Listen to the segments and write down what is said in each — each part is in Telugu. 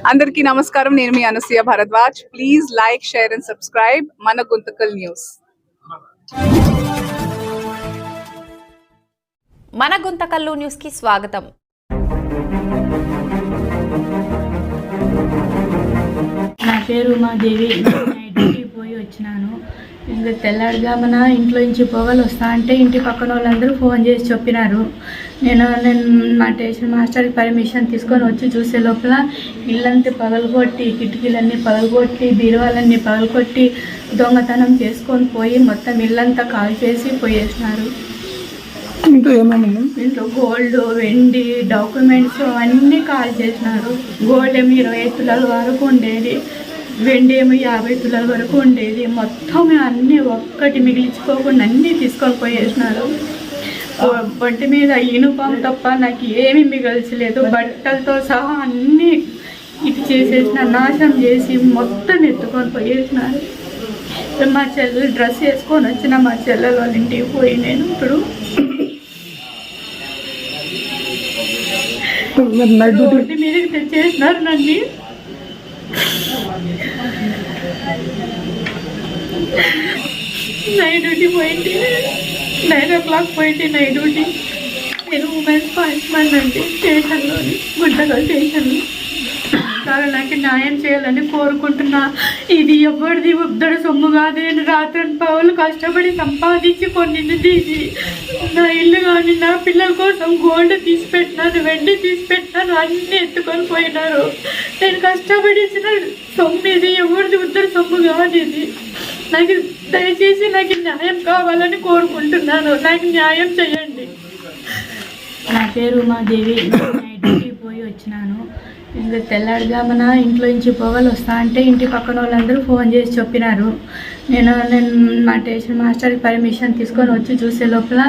అందరికీ నమస్కారం. నేను మీ Anasuya Bharadwaj. Please like, share and subscribe మన గుంతకల్ న్యూస్. మన గుంతకల్లు న్యూస్ కి స్వాగతం. నా పేరు ఉమాదేవి. నైట్కి పోయి వచ్చినాను. ఇంకా తెల్లారుజామున ఇంట్లో నుంచి పొగలు వస్తా అంటే ఇంటి పక్కన వాళ్ళందరూ ఫోన్ చేసి చెప్పినారు. నేను మా స్టేషన్ మాస్టర్కి పర్మిషన్ తీసుకొని వచ్చి చూసే లోపల ఇల్లంతా పగలగొట్టి, కిటికీలన్నీ పగలగొట్టి, బీరువాలన్నీ పగలగొట్టి దొంగతనం చేసుకొని పోయి మొత్తం ఇల్లంతా కాల్ చేసి పోయేసినారు. ఇంట్లో గోల్డ్, వెండి, డాక్యుమెంట్స్ అన్నీ కాల్ చేసినారు. గోల్డ్ ఏమో 20 తులాల వరకు ఉండేది, వెండి ఏమో 50 తులాల వరకు ఉండేది. మొత్తం అన్నీ ఒక్కటి మిగిలించుకోకుండా అన్నీ తీసుకొని పోయేసినారు. ఒంటి మీద యూనిఫామ్ తప్ప నాకు ఏమీ మిగల్చలేదు. బట్టలతో సహా అన్నీ ఇది చేసేసిన, నాశనం చేసి మొత్తం ఎత్తుకొని పోయేసినారు. మా చెల్లెలు డ్రెస్ వేసుకొని వచ్చిన మా చెల్లెలు వాళ్ళ ఇంటికి పోయి నేను ఇప్పుడు రోడ్డు మీదకి తెచ్చేసినారు నన్ను. నైట్ డ్యూటీ పోయింది, 9 o'clock పోయింది నైట్ డ్యూటీ. నేను ఉమెన్స్ పాయింట్మెంట్ అండి స్టేషన్లోని, గుంటకల్ స్టేషన్లో. చాలా నాకు న్యాయం చేయాలని కోరుకుంటున్నా. ఇది ఎవరిది ఉద్దరు సొమ్ము కాదు. నేను రాత్రి పౌలు కష్టపడి సంపాదించి కొన్ని తీసి నా ఇల్లు కానీ నా పిల్లల కోసం గోల్డ్ తీసి పెట్టినాను, వెండి తీసి పెట్టినాను, అన్నీ ఎత్తుకొని పోయినారు. నేను కష్టపడించిన సొమ్ము ఇది, ఎవరిది ఉద్దరు సొమ్ము కాదు. ఇది నాకు దయచేసి నాకు న్యాయం కావాలని కోరుకుంటున్నాను. నాకు న్యాయం చేయండి. నా పేరు ఉమాదేవి. నైట్కి పోయి వచ్చినాను. ఇంకా తెల్లారుజామున ఇంట్లో నుంచి పొగలు వస్తా అంటే ఇంటి పక్కన వాళ్ళందరూ ఫోన్ చేసి చెప్పినారు. నేను మా స్టేషన్ మాస్టర్కి పర్మిషన్ తీసుకొని వచ్చి చూసే లోపల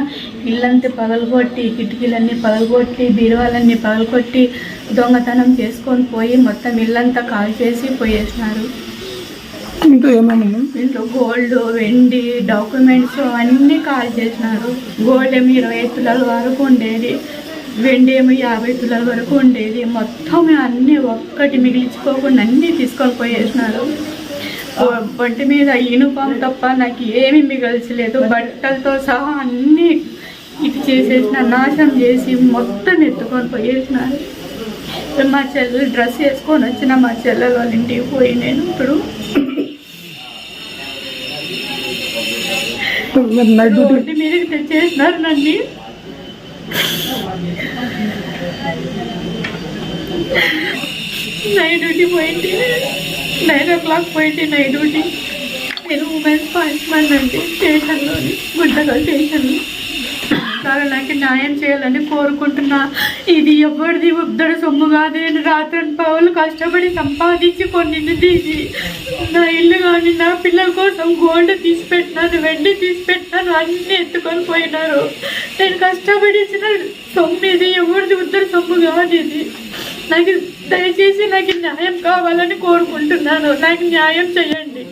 ఇల్లంతా పగలగొట్టి, కిటికీలన్నీ పగలగొట్టి, బీరువాలన్నీ పగలగొట్టి దొంగతనం చేసుకొని పోయి మొత్తం ఇల్లంతా కాల్ చేసి పోయేసినారు. ఇంట్లో గోల్డ్, వెండి, డాక్యుమెంట్స్ అన్నీ కాల్ చేసినారు. గోల్డ్ ఏమో 20 తులాల వరకు ఉండేది, వెండి ఏమో 50 తులాల వరకు ఉండేది. మొత్తం అన్నీ ఒక్కటి మిగిలించుకోకుండా అన్నీ తీసుకొని పోయేసినారు. ఒంటి మీద యూనిఫామ్ తప్ప నాకు ఏమీ మిగల్చలేదు. బట్టలతో సహా అన్నీ ఇది చేసేసిన, నాశనం చేసి మొత్తం ఎత్తుకొని పోయేసినారు. మా చెల్లెలు డ్రెస్ వేసుకొని వచ్చిన మా చెల్లెలు వాళ్ళ ఇంటికి పోయి నేను ఇప్పుడు రోడ్డు మీదకి తెచ్చేసినారు నన్ను. నైట్ డ్యూటీ పోయింది, 9 o'clock పోయింది నైట్ డ్యూటీ. నేను ఉమెన్స్ పాయింట్మెంట్ అండి స్టేషన్లోని, గుంటకల్ స్టేషన్లో. చాలా నాకు న్యాయం చేయాలని కోరుకుంటున్నా. ఇది ఎవరిది ఉద్దరు సొమ్ము కాదు. నేను రాత్రి పౌలు కష్టపడి సంపాదించి కొన్ని తీసి నా ఇల్లు కానీ నా పిల్లల కోసం గోల్డ్ తీసి పెట్టినాను, వెండి తీసి పెట్టినాను, అన్నీ ఎత్తుకొని పోయినారు. నేను కష్టపడించిన సొమ్ము ఇది, ఎవరిది ఉద్దరు సొమ్ము కాదు. ఇది నాకు దయచేసి నాకు న్యాయం కావాలని కోరుకుంటున్నాను. నాకు న్యాయం చేయండి.